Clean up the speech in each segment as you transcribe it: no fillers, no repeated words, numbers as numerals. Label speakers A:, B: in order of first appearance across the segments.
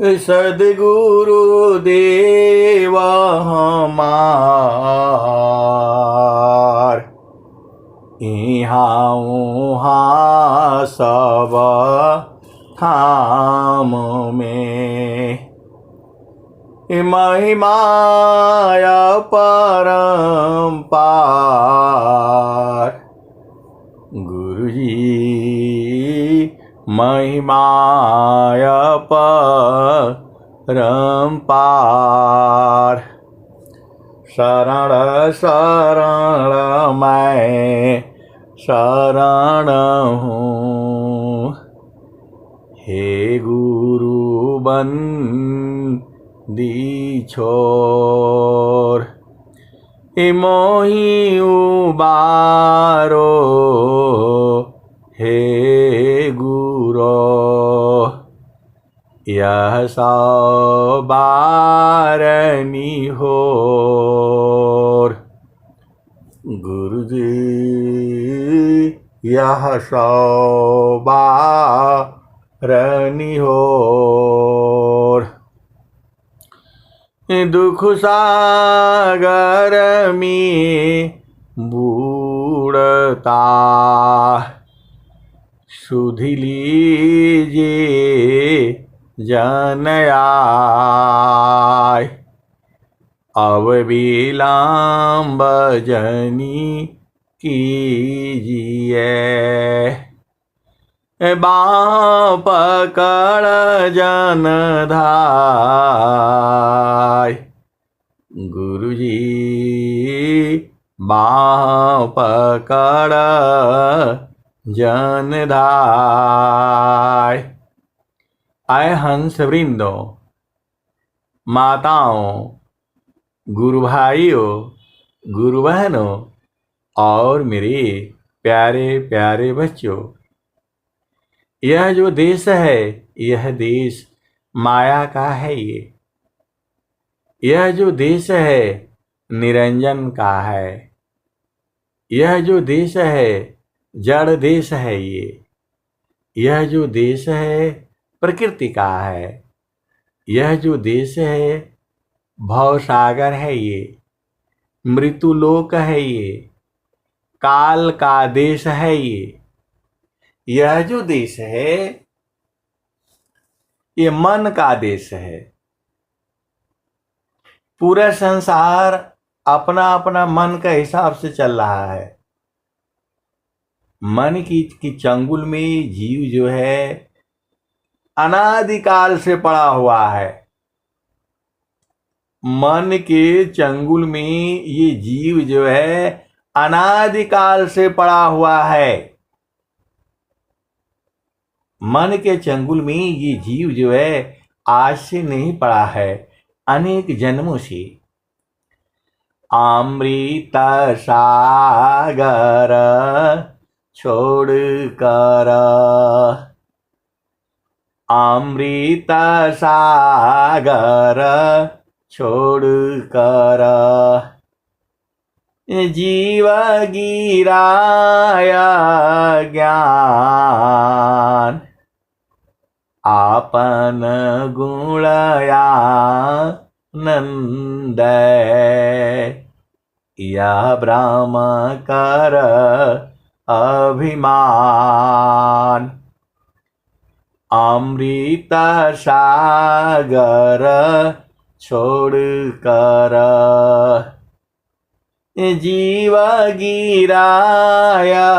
A: सद्गुरु देव हमार, इहाँ उहाँ सब थाम में। महिमाय परम्पार, गुरुजी महिमाय परम्पार। शरण शरण मैं शरण हूँ, हे गुरु बंदी छोर। मोहि उबारो हे गुरो, यह सौ बारनी होर। गुरुजी यह सौ बारनी होर। दुख सागर में बूढ़ता, सुध लीजिए जन आय। अब विलंब जनी कीजिए, बाँह पकड़ जन धाय। गुरुजी बाँह पकड़ जन धाय। आए हंस वृंदों, माताओं, गुरु भाइयों, गुरु बहनों और मेरे प्यारे प्यारे बच्चों, यह जो देश है, यह देश माया का है। यह जो देश है निरंजन का है। यह जो देश है जड़ देश है। यह जो देश है प्रकृति का है। यह जो देश है भवसागर है। मृत्युलोक है। काल का देश है। यह जो देश है ये मन का देश है। पूरा संसार अपना अपना मन के हिसाब से चल रहा है। मन की चंगुल में जीव जो है अनादिकाल से पड़ा हुआ है। मन के चंगुल में ये जीव जो है अनादिकाल से पड़ा हुआ है। मन के चंगुल में ये जीव जो है आज से नहीं पड़ा है, अनेक जन्मों से। अमृत सागर छोड़ कर, अमृत सागर छोड़ कर, जीव गिराया ज्ञान, आपन गुणया नंद। यह ब्रह्म कर अभिमान, अमृत सागर छोड़ कर, जीव गिराया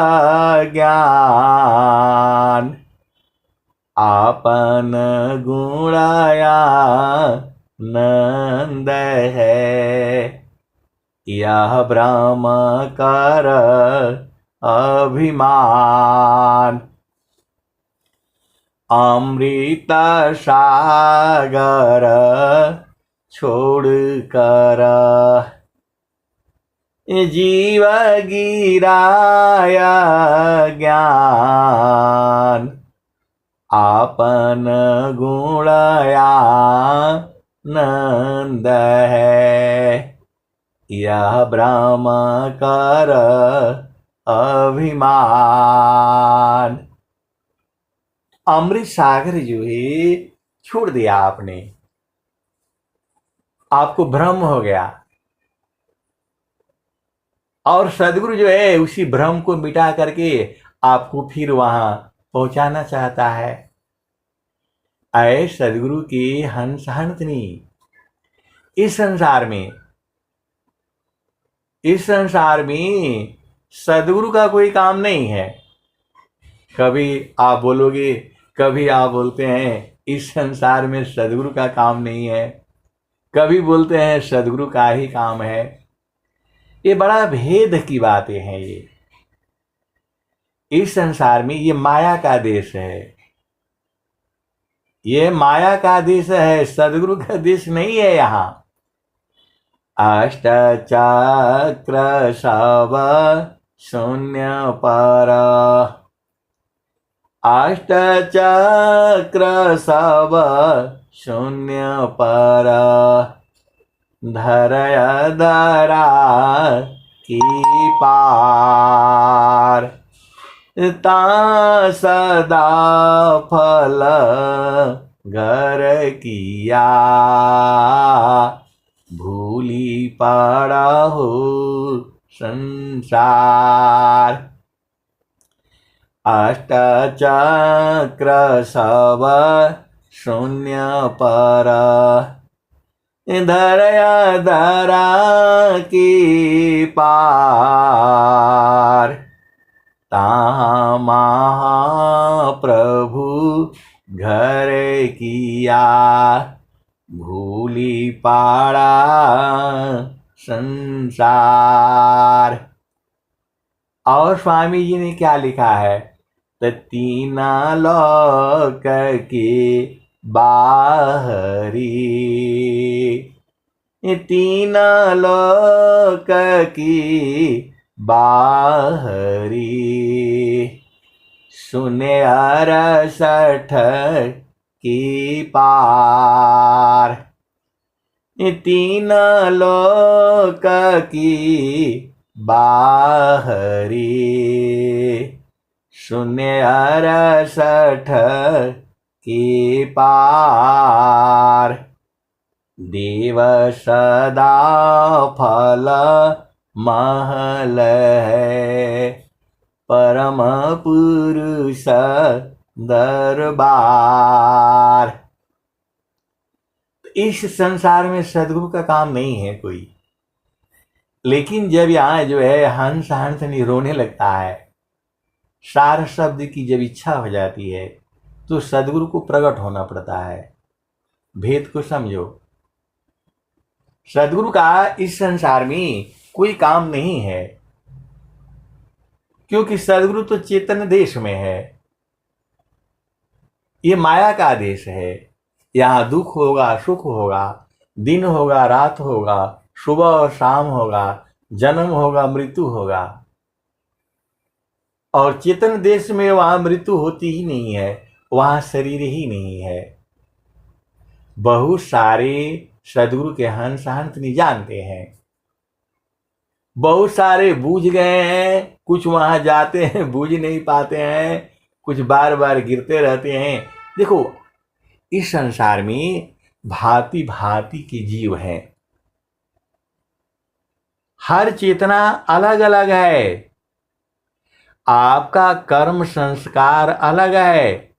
A: ज्ञान, आपन गुणया नंद है। यह ब्रह्म कर अभिमान, अमृत सागर छोड़ कर, जीव गिराया ज्ञान, आपन गुणया नंद है। यह ब्रह्म कर अभिमान। अमृत सागर जो है छोड़ दिया आपने, आपको भ्रम हो गया, और सदगुरु जो है उसी भ्रम को मिटा करके आपको फिर वहां पहुंचाना चाहता है। आए सदगुरु की हंस हंसनी। इस संसार में, इस संसार में सदगुरु का कोई काम नहीं है। कभी आप बोलोगे, कभी आप बोलते हैं इस संसार में सदगुरु का काम नहीं है, कभी बोलते हैं सदगुरु का ही काम है। ये बड़ा भेद की बातें हैं। ये इस संसार में ये माया का देश है, ये माया का देश है, सदगुरु का देश नहीं है। यहाँ अष्ट चक्र सब शून्य पर, अष्ट चक्र सब शून्य पर, धरय धरा की पार, ता सदा फल घर किया, भूली पड़ा हो संसार। अष्ट चक्र सब शून्य पर, धरया धरा की पार, ताहा महाप्रभु घर किया, भूली पाड़ा संसार। और स्वामी जी ने क्या लिखा है? तीना लोक के बाहरी, तीना लोक की बाहरी, सुने 68 की पार, तीन लोक की बाहरी, शून्य 68 की पार, देव सदा फल महल है, परम पुरुष दरबार। इस संसार में सदगुरु का काम नहीं है कोई, लेकिन जब यहाँ जो है हंस हंसनी रोने लगता है, सार शब्द की जब इच्छा हो जाती है, तो सदगुरु को प्रकट होना पड़ता है। भेद को समझो। सदगुरु का इस संसार में कोई काम नहीं है, क्योंकि सदगुरु तो चेतन देश में है, ये माया का देश है। यहाँ दुख होगा, सुख होगा, दिन होगा, रात होगा, सुबह और शाम होगा, जन्म होगा, मृत्यु होगा। और चेतन देश में वहां मृत्यु होती ही नहीं है, वहां शरीर ही नहीं है। बहुत सारे सदगुरु के हंस हंस नहीं जानते हैं, बहुत सारे बूझ गए हैं, कुछ वहां जाते हैं बूझ नहीं पाते हैं, कुछ बार बार गिरते रहते हैं। देखो, इस संसार में भांति भांति के जीव हैं, हर चेतना अलग अलग है, आपका कर्म संस्कार अलग है,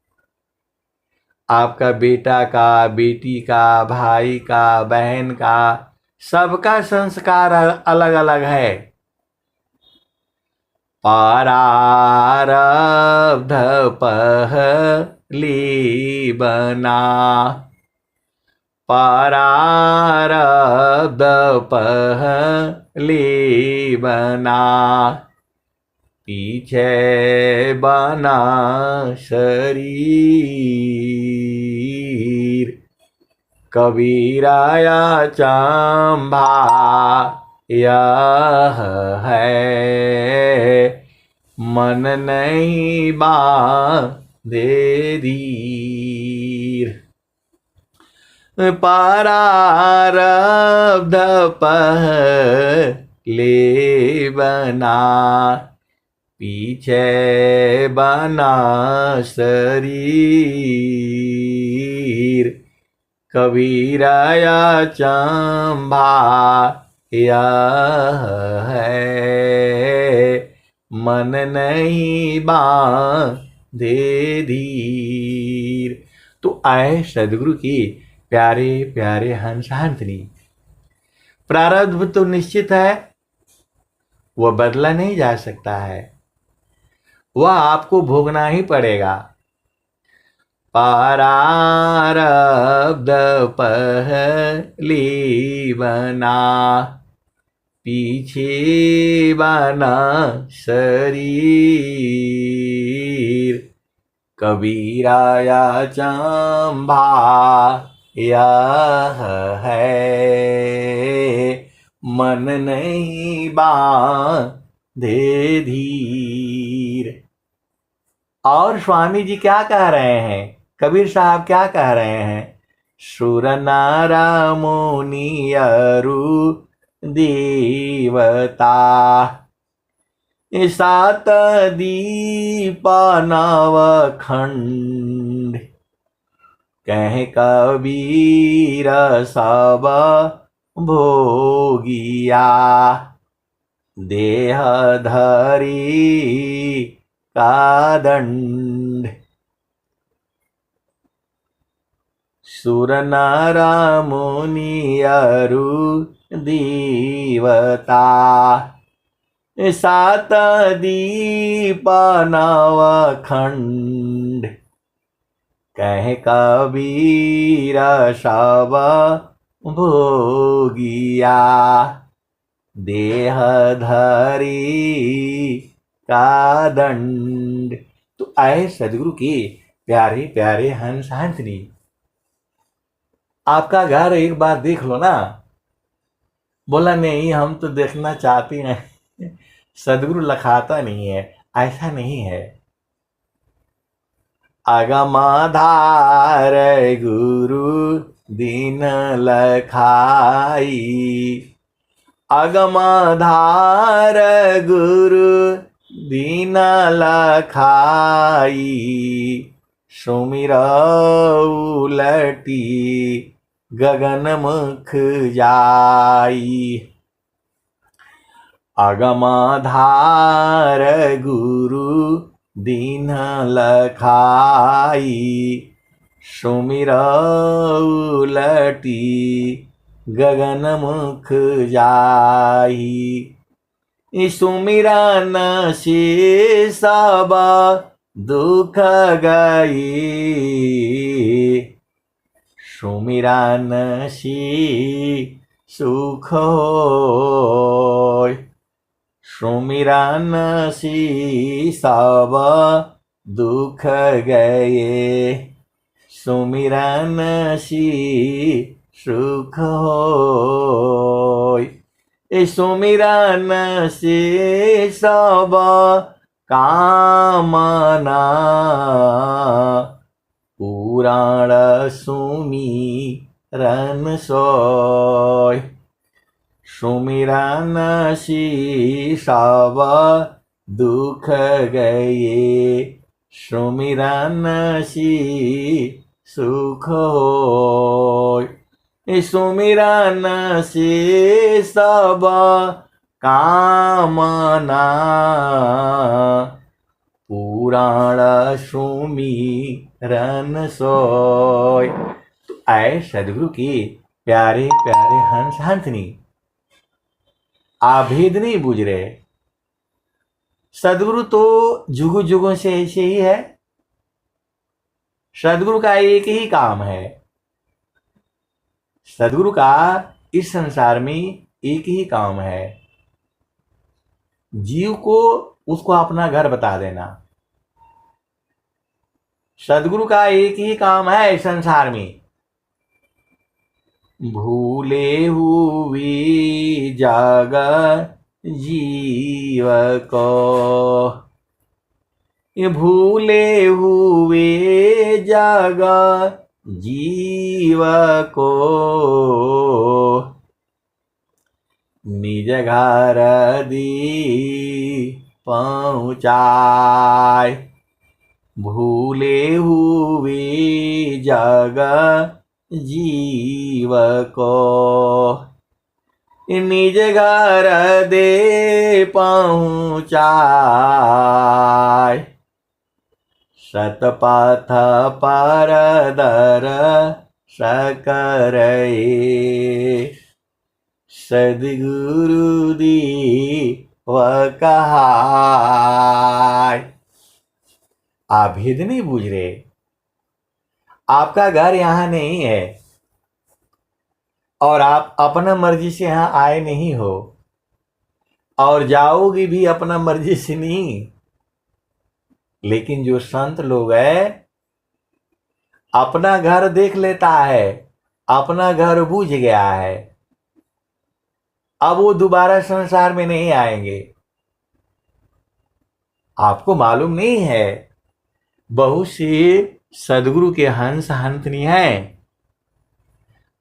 A: आपका बेटा का, बेटी का, भाई का, बहन का, सबका संस्कार अलग अलग है। प्रारब्ध पहली बना, प्रारब्ध पहली बना, पीछे बना शरीर, कबीराया चंबा यह है, मन नहीं बांधे धीर। प्रारब्ध पहले बना, पीछे बना शरीर, कबीराया चंबा यह है, मन नहीं बांधे धीर। तो आए सदगुरु की प्यारे प्यारे हंस हंसनी। प्रारब्ध तो निश्चित है, वह बदला नहीं जा सकता है, वह आपको भोगना ही पड़ेगा। प्रारब्ध पहली बना, पीछे बना शरीर। कबीराया चंबा यह है, मन नहीं बांधे धीर। और स्वामी जी क्या कह रहे हैं, कबीर साहब क्या कह रहे हैं? सुर नारा मुनि अरु देवता, सात दीप नव खंड, कह कबीर सब भोगिया, देह धरी का दंड। सुर नर मुनि अरु देवता, सात दीप नव खंड, कह कबीर सब भोगिया, देह धरी का दंड। तो आए सदगुरु की प्यारे प्यारे हंस हंसनी। आपका घर एक बार देख लो ना। बोला नहीं हम तो देखना चाहते हैं, सदगुरु लखाता नहीं है, ऐसा नहीं है। अगमाधार गुरु दीन लखाई, अगमाधार गुरु दीन लखाई, सुमिर उलटी गगन मुख जाई। अगमाधार गुरु दीन लखाई, सुमिर उलटी गगन मुख जाई। सुमिरन से सब दुख गई, सुमिरन से सुख होय, सुमिरन से सब दुख गए, सुमिरन से सुख होय। सुमिरन से सब कामना, पुराण सुमिरन सोय, सुमिरन से सब दुख गए, सुमिरन से सुख होय। सुमिरन से सब कामना, पुराण सुमिरन सोय। तो आए सदगुरु की प्यारे प्यारे हंस हंसनी। आभेद नहीं बूझ रहे, सदगुरु तो जुगों जुगों से ऐसे ही है। सदगुरु का एक ही काम है, सदगुरु का इस संसार में एक ही काम है, जीव को उसको अपना घर बता देना। सदगुरु का एक ही काम है इस संसार में, भूले हुए जग जीव को, ये भूले हुए जग जीव को, निज घर दी पहुँचाए। भूले हुए जग जीव को निज घर दे पहुँचाय शतपथ पर दर सकरई सद्गुरु दी व कहाय। आप भेद नहीं बूझ रहे, आपका घर यहां नहीं है और आप अपना मर्जी से यहां आए नहीं हो और जाओगे भी अपना मर्जी से नहीं। लेकिन जो संत लोग है अपना घर देख लेता है, अपना घर बूझ गया है, अब वो दोबारा संसार में नहीं आएंगे। आपको मालूम नहीं है, बहुत सी सदगुरु के हंस हंसनी है,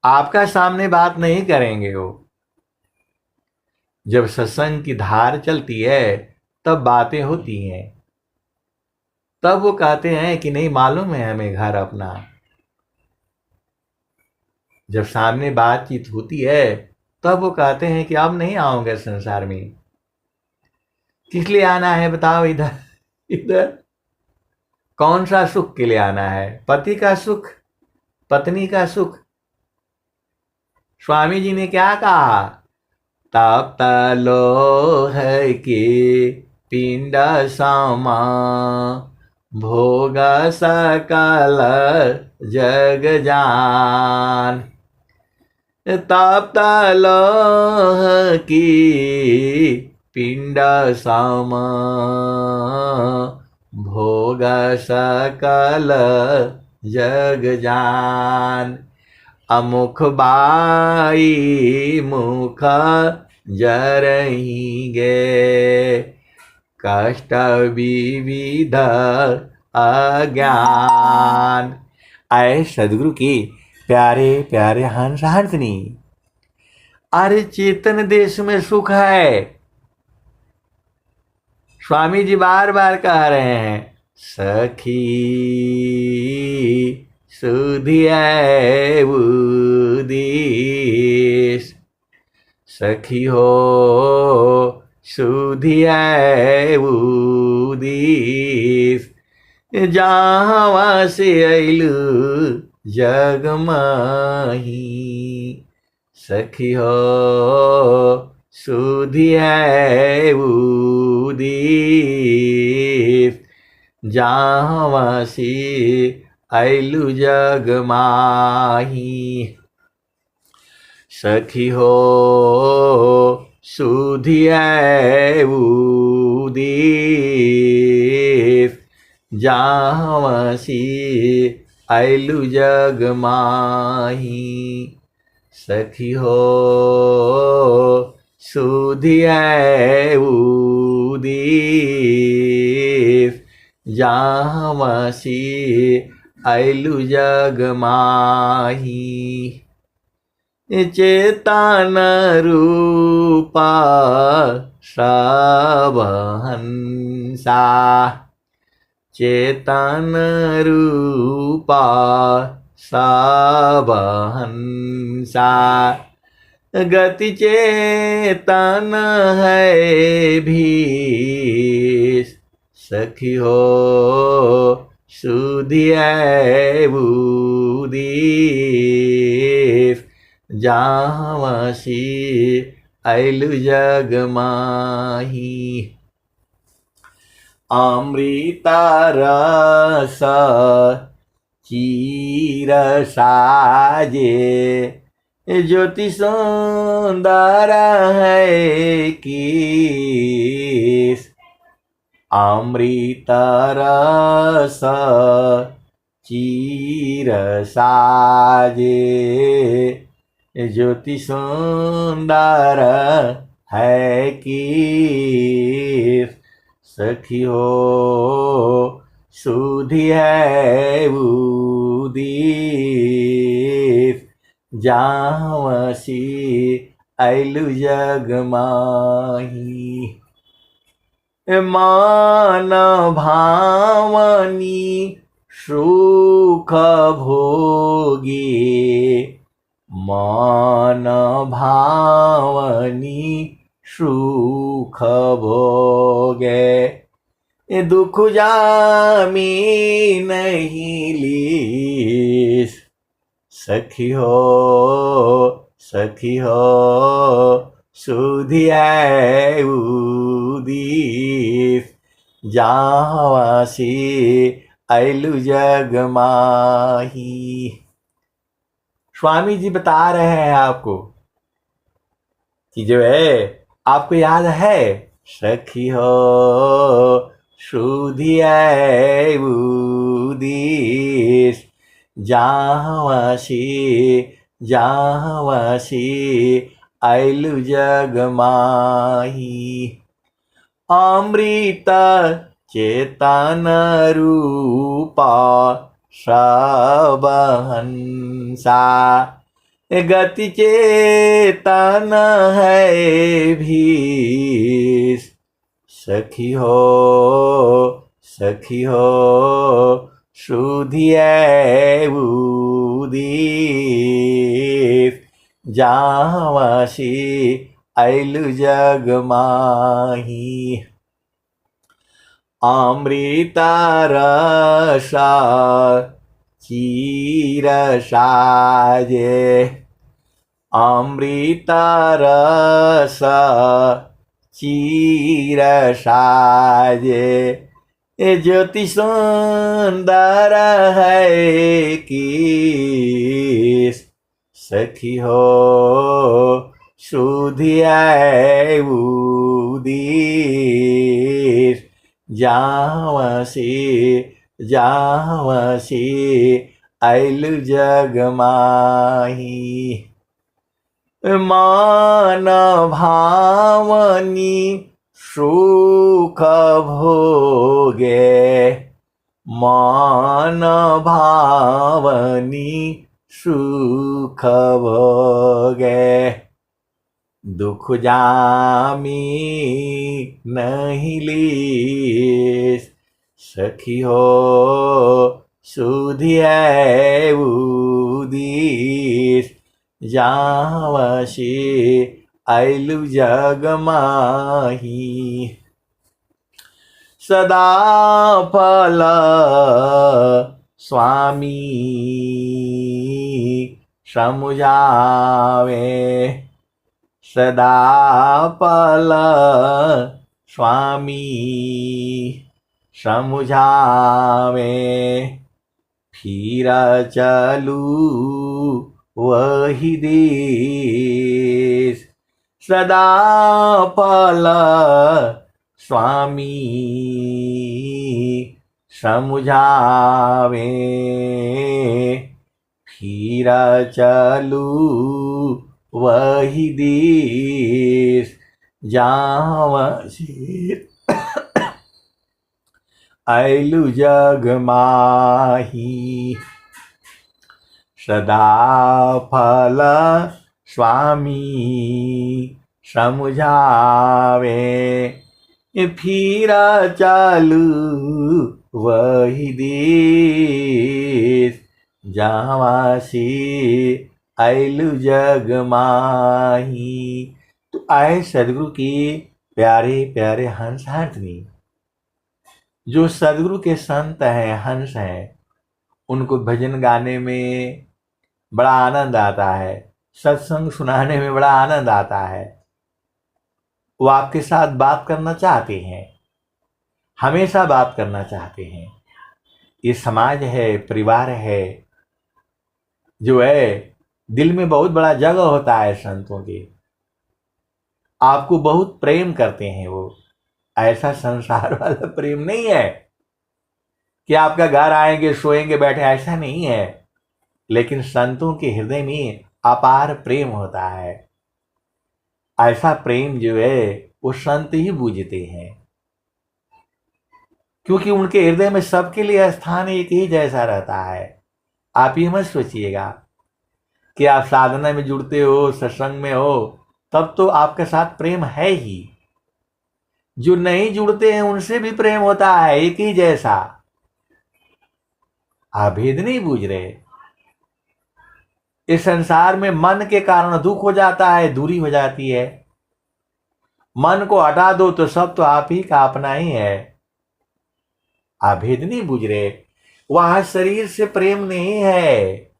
A: आपका सामने बात नहीं करेंगे। वो जब सत्संग की धार चलती है तब बातें होती हैं, तब वो कहते हैं कि नहीं मालूम है हमें घर अपना। जब सामने बातचीत होती है तब वो कहते हैं कि अब नहीं आओगे संसार में। किस लिए आना है बताओ? इधर इधर कौन सा सुख के लिए आना है? पति का सुख, पत्नी का सुख? स्वामी जी ने क्या कहा? तप्त लोह के पिंड समा भोग सकल जग जान। तप्त लोह की पिंड सम भोग सकल जग जान। अमुख बाई मुख जरही गे कष्ट विविध अज्ञान। आए सदगुरु की प्यारे प्यारे हंस हंसनी। अरे चेतन देश में सुख है। स्वामी जी बार बार कह रहे हैं, सखी सुधियै उदिस। सखी हो सुधियै उदिस। जहाँ से अइलु जग माही। सखी हो सुधियै उदिस। जहाँ से अइलु जग माही। सखी हो सुधियै उदिस। जहाँ से अइलु जग माही। सखी हो सुधियै उदिस। जहाँ से अइलु जग माही। चेतन रूपा सब हंसा। चेतन रूपा सब हंसा। गति चेतन है भीष। सखी हो सुधियै उदिस। जहाँ से अइलु जग माही। अमृत रस चीर साजे। ज्योति सुंदर है किस। अमृत रस चीर साजे। ज्योति सुंदर है किस। सखी हो सुधियै उदिस। जहाँ से अइलु जग माही। मान भावनी सुख भोगी। मन भावनी सुख भोगे दुख जामी नहीं लीस सखी हो सुधिया उदीस जावासी ऐलु जग माही। स्वामी जी बता रहे हैं आपको कि जो है आपको याद है सखी हो सुधिया उदीस जावासी ऐलु जग माही। अमृत चेतन रूपा सबहंसा गति चेतन है भीष सखी हो सुधिया उदीस जावासी ऐलु जग माही। अमृत रसा चीर साजे अमृत रस चीर साजे ज्योति सुंदर है कि सखी हो सुधिया उदीस जावासी ऐलु जग माही। मान भावनी सुख भोगे मान भावनी सुख भोगे दुख जामी नहीं लीस सखी हो सुधिया उदीस जावासी ऐलु जग माही। सदा फल स्वामी समुझावे सदा फल स्वामी समुझावे फिर चलू वही देश सदा फल स्वामी समुझावे फिर चलू वही देश जावासी ऐलु जग माही। सदा फल स्वामी समुझावे फिर चालू वही देश जावासी ऐलु जग माही। तो आए सदगुरु की प्यारे प्यारे हंस हंसनी जो सदगुरु के संत हैं हंस हैं उनको भजन गाने में बड़ा आनंद आता है सत्संग सुनाने में बड़ा आनंद आता है। वो आपके साथ बात करना चाहते हैं हमेशा बात करना चाहते हैं। ये समाज है परिवार है जो है दिल में बहुत बड़ा जगह होता है संतों के आपको बहुत प्रेम करते हैं वो ऐसा संसार वाला प्रेम नहीं है कि आपका घर आएंगे सोएंगे बैठे ऐसा नहीं है लेकिन संतों के हृदय में अपार प्रेम होता है। ऐसा प्रेम जो है वो संत ही बूझते हैं क्योंकि उनके हृदय में सबके लिए स्थान एक ही जैसा रहता है। आप ये मत सोचिएगा कि आप साधना में जुड़ते हो सत्संग में हो तब तो आपके साथ प्रेम है ही जो नहीं जुड़ते हैं उनसे भी प्रेम होता है एक ही जैसा। आप भेद नहीं बूझ रहे इस संसार में मन के कारण दुख हो जाता है, दूरी हो जाती है। मन को हटा दो तो सब तो आप ही का अपना ही है। आप भेद नहीं बुझ रहे, वहां शरीर से प्रेम नहीं है।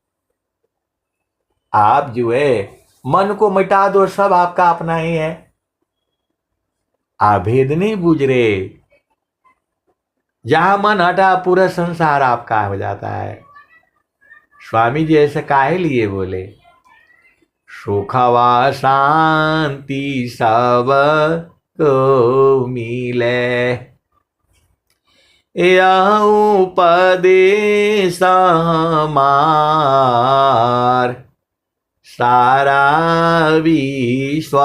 A: आप जो है मन को मिटा दो, सब आपका अपना ही है। आप भेद नहीं बुझ रहे, जहां मन हटा पूरा संसार आपका हो जाता है। स्वामी जी ऐसे काहे लिए बोले, सुखवा शांति सब को मिले, यह उपदेश हमार, सारा विश्व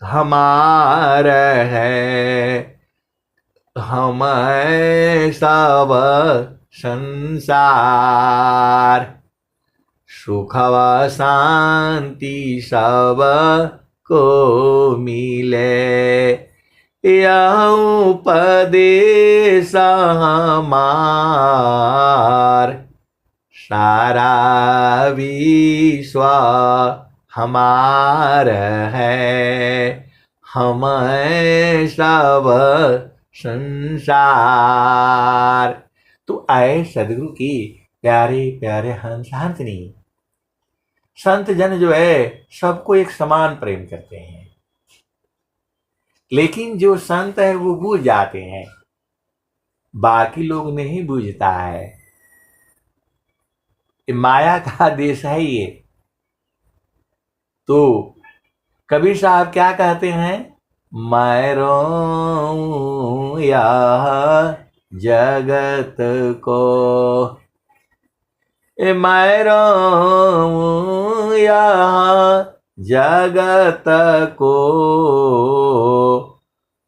A: हमार है, हम सब संसार। सुखवा शांति सब को मिले, यह उपदेश हमार, सारा विश्व हमार है, हम सब संसार। तो आए सदगुरु की प्यारे प्यारे हंस हंसनी। संत जन जो है सबको एक समान प्रेम करते हैं, लेकिन जो संत है वो बूझ जाते हैं, बाकी लोग नहीं बूझता है। माया का देश है ये। तो कबीर साहब क्या कहते हैं, मैं रोऊं यह जगत को, मैं रोऊं यह जगत को,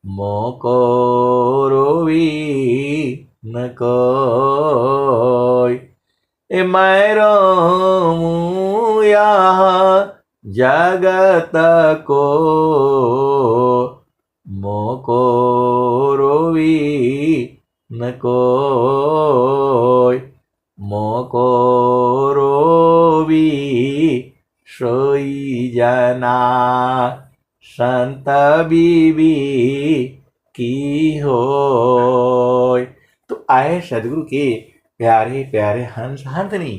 A: मोको रोवी न कोई, मैं रोऊं यह जगत को, मोको रोवी न कोई, मोको रोवी सोई जना, संत बीबी की होय। तो आए सदगुरु के प्यारे प्यारे हंस हंसनी।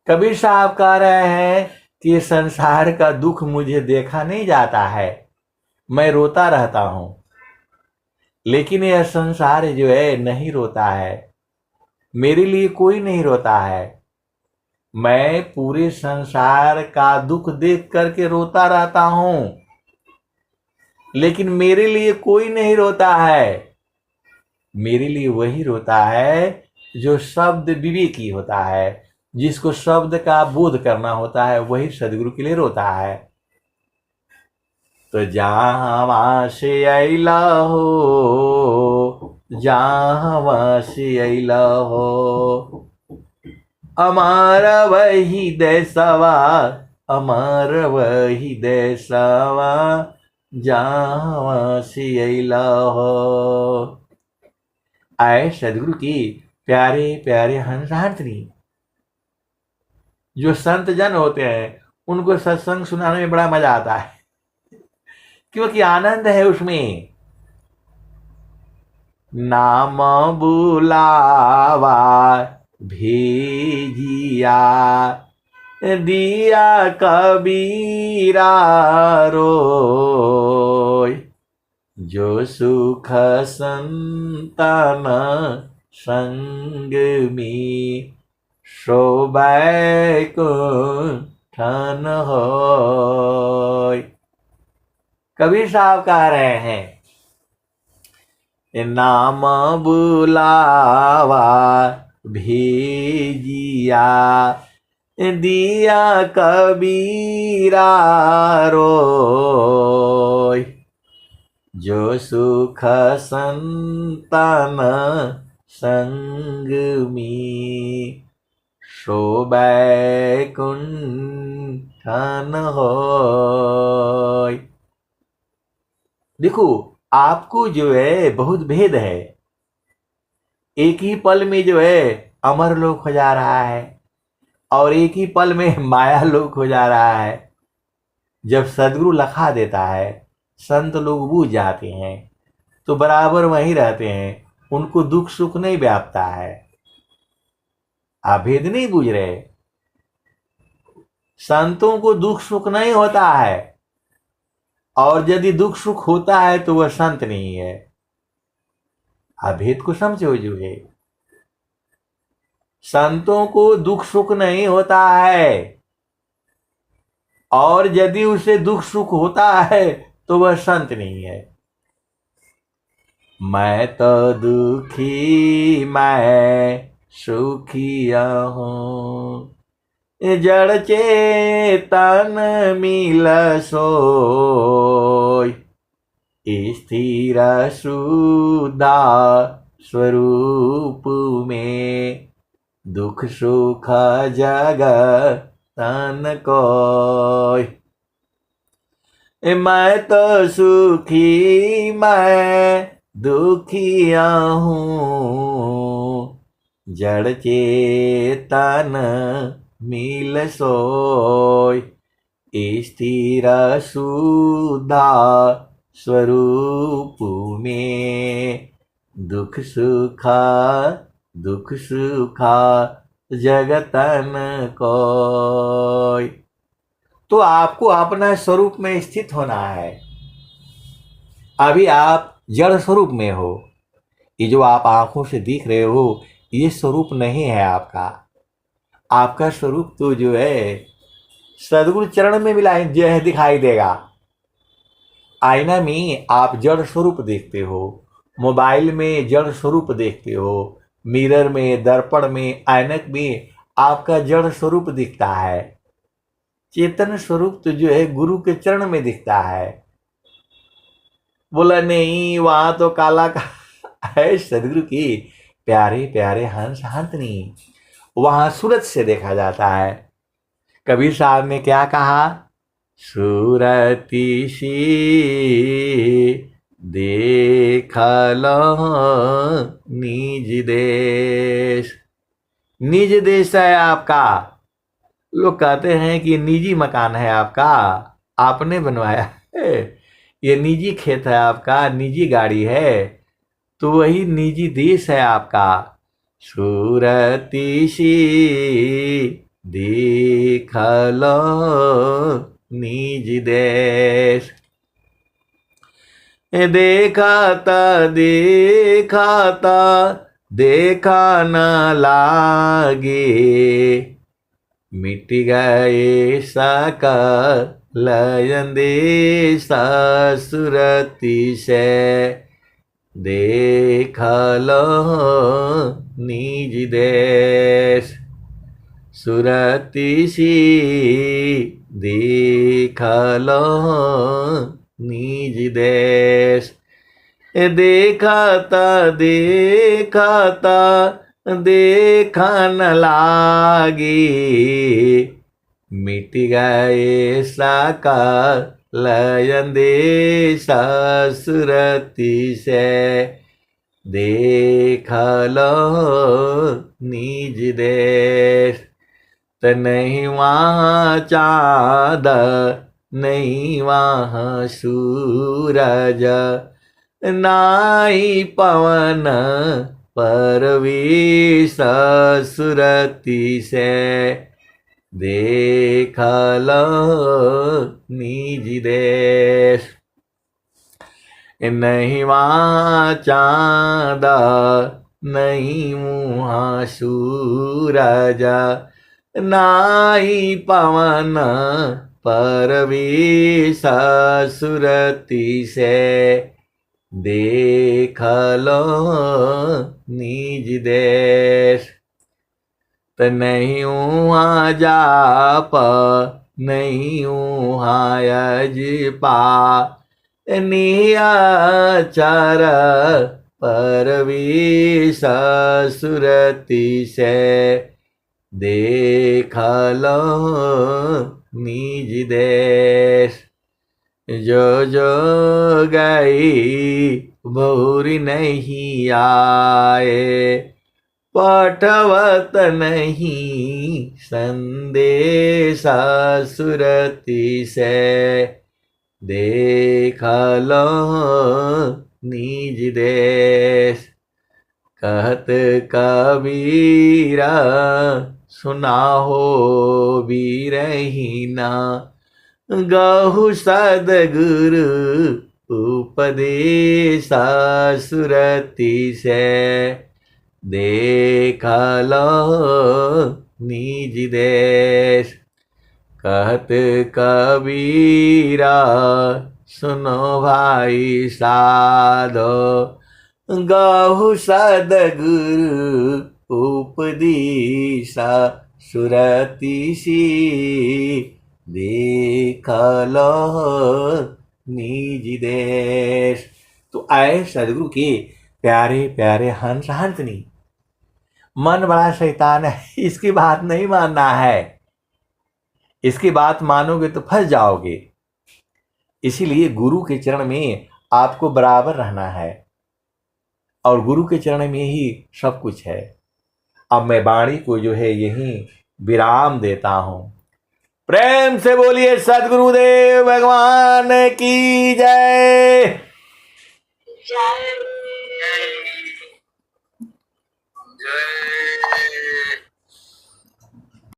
A: कबीर साहब कह रहे हैं कि ये संसार का दुख मुझे देखा नहीं जाता है, मैं रोता रहता हूं, लेकिन यह संसार जो है नहीं रोता है, मेरे लिए कोई नहीं रोता है। मैं पूरे संसार का दुख देख करके रोता रहता हूं, लेकिन मेरे लिए कोई नहीं रोता है। मेरे लिए वही रोता है जो शब्द विवेकी होता है, जिसको शब्द का बोध करना होता है, वही सदगुरु के लिए रोता है। तो जहाँ से अला हो, जहाँ से अला हो, अमर वही देशवा, अमर वही देशवा, जहाँ से अला हो। आए सदगुरु की प्यारे प्यारे हंस हंसनी। जो संत जन होते हैं उनको सत्संग सुनाने में बड़ा मजा आता है, क्योंकि आनंद है उसमें। नाम बुलावा भेजिया, दिया कबीरा रोय, जो सुख संतन संग में, शोभै कुंठन होय। कबीर साहब कह रहे हैं, नाम बुलावा भेजिया, दिया कबीरा रोय, जो सुख संतन संग में, शोभै कुंठन होय। देखो आपको जो है बहुत भेद है, एक ही पल में जो है अमर लोक हो जा रहा है, और एक ही पल में माया लोक हो जा रहा है। जब सदगुरु लखा देता है, संत लोग बूझ जाते हैं तो बराबर वहीं रहते हैं, उनको दुख सुख नहीं व्यापता है। आप भेद नहीं बूझ रहे। संतों को दुख सुख नहीं होता है, और यदि दुख सुख होता है तो वह संत नहीं है। आप भेद को समझो जो है। संतों को दुख सुख नहीं होता है, और यदि उसे दुख सुख होता है तो वह संत नहीं है। मैं तो दुखी मैं सुखिया हूँ, जड़ चेतन मिल सोय, स्थिर सुधा स्वरूप में, दुख सुख जग तन कोय। मैं तो सुखी मैं दुखिया हूँ, जड़ चेतन मिल सोय, स्थिर सुधा स्वरूप में, दुख सुखा जगतन कोय। तो आपको अपना स्वरूप में स्थित होना है। अभी आप जड़ स्वरूप में हो। ये जो आप आंखों से दिख रहे हो, ये स्वरूप नहीं है आपका। आपका स्वरूप तो जो है सदगुरु चरण में मिला है, जो है दिखाई देगा। आईना में आप जड़ स्वरूप देखते हो, मोबाइल में जड़ स्वरूप देखते हो, मिरर में, दर्पण में, ऐनक में आपका जड़ स्वरूप दिखता है। चेतन स्वरूप तो जो है गुरु के चरण में दिखता है। बोला नहीं, वहां तो काला का है सदगुरु की प्यारे प्यारे हंस हंतनी, वहां सूरत से देखा जाता है। कबीर साहब ने क्या कहा? सूरती सी देख लो निज देश। निज देश है आपका। लोग कहते हैं कि निजी मकान है आपका, आपने बनवाया है, ये निजी खेत है आपका, निजी गाड़ी है, तो वही निजी देश है आपका। सूरती सी देख लो निज देश। देखा देखा न लागे, मिट गए सकल अंदेश सुरति से, देख लो निज देश। सुरति सी देख लो निज देश। देखता देखन लागे, मिट गए सकल अंदेश सुरति से, देख लो निज देश। त नहीं वहाँ चाँद नहीं वहाँ सूरज, नाई पवन परवीश सुरति से, देख लो निज देश। नहीं वहाँ चाँद नहीं वहाँ सूरज, नाई पवन परवीश सुरति से, देख लो निज देश। त नहीं वहाँ जाप नहीं वहाँ यजपा, नियाचर परवीश सुरति से, देख लो निज देश। जो गई भूरी नहीं आए, पाठवत नहीं संदेशा सुरति से देख लो निज देश कहत कबीरा सुना हो बीरहीना गहु सदगुरु उपदेशा सुरति से देख लो निज देश कहत कबीरा सुनो भाई साधो गहु सदगुरु उपदेशा सुरति सी देख लो निज देश। तो आए सदगुरु के प्यारे प्यारे हंस हंसनी, मन बड़ा शैतान है, इसकी बात नहीं मानना है, इसकी बात मानोगे तो फंस जाओगे। इसीलिए गुरु के चरण में आपको बराबर रहना है और गुरु के चरण में ही सब कुछ है। अब मैं वाणी को जो है यहीं विराम देता हूं। प्रेम से बोलिए सद्गुरुदेव भगवान की जय।
B: जय